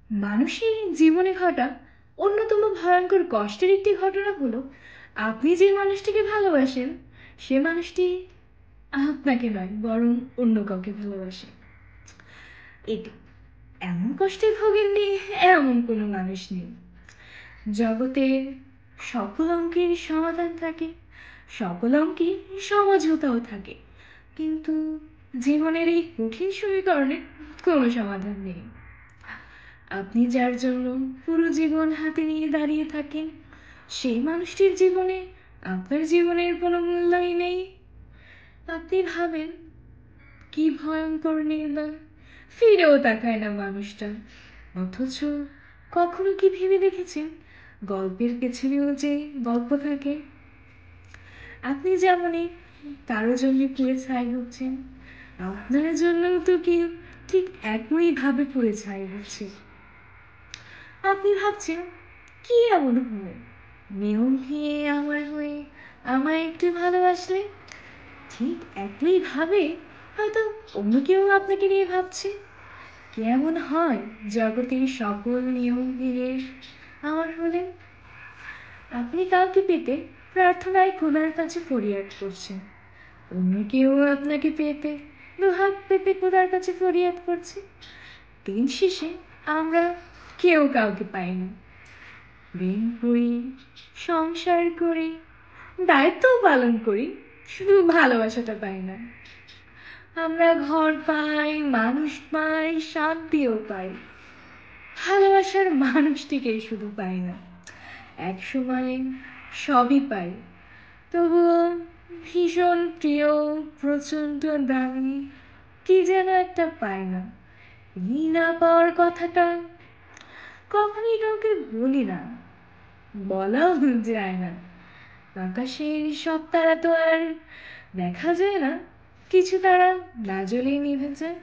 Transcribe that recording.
মানুষের জীবনে ঘটা অন্যতম ভয়ঙ্কর কষ্টের একটি ঘটনা হলো আপনি যে মানুষটিকে ভালোবাসেন সে মানুষটি আপনাকে নয় বরং অন্য কাউকে ভালোবাসে। এটি এমন কষ্টে ভোগেননি এমন কোনো মানুষ নেই। জগতে সকল অঙ্কের সমাধান থাকে, সকল অঙ্কের সমঝোতাও থাকে, কিন্তু জীবনের এই কঠিন সমীকরণের কোনো সমাধান নেই। আপনি যার জন্য পুরো জীবন হাতে নিয়ে দাঁড়িয়ে থাকেন সেই মানুষটির জীবনে আপনার জীবনের কোনো মূল্যই নেই। আপনি ভাবেন কি ভয়ঙ্কর নির্দয়, ফিরেও তাকায় না মানুষটা। অথচ কখনো কি ভেবে দেখেছেন গল্পের পেছনেও যে গল্প থাকে? আপনি যেমনই কারো জন্য পুড়ে ছাই হচ্ছেন, আপনার জন্যও তো কেউ ঠিক একইভাবে পুড়ে ছাই হচ্ছে। আপনি ভাবছেন কি এমন হলো নিয়ম ভেঙে আমার হয়ে আমায় একটু ভালোবাসলে? ঠিক একইভাবে হয়তো অন্য কেউ আপনাকে নিয়ে ভাবছে। কেমন হয় জগতের সকল নিয়ম ভেঙে আমার হলে? আপনি কাউকে পেতে প্রার্থনায় খোদার কাছে ফরিয়াদ করছেন, অন্য কেউ আপনাকে পেতে দুহাত পেতে খোদার কাছে ফরিয়াদ করছে। দিন শেষে আমরা কেউ কাউকে পাই না। প্রেম করি, সংসার করি, দায়িত্বও পালন করি, শুধু ভালোবাসাটা পাই না। আমরা ঘর পাই, মানুষ পাই, শান্তিও পাই, ভালোবাসার মানুষটিকেই শুধু পাই না। এক সময় সবই পাই, তবুও ভীষণ প্রিয়, প্রচন্ড দামি কি যেন একটা পাই না। এই না পাওয়ার কথাটা কখনোই কাউকে বলি না, বলাও যায় না। আকাশের সব তারা তো আর দেখা যায় না, কিছু তারা না জ্বলেই নিভে যায়।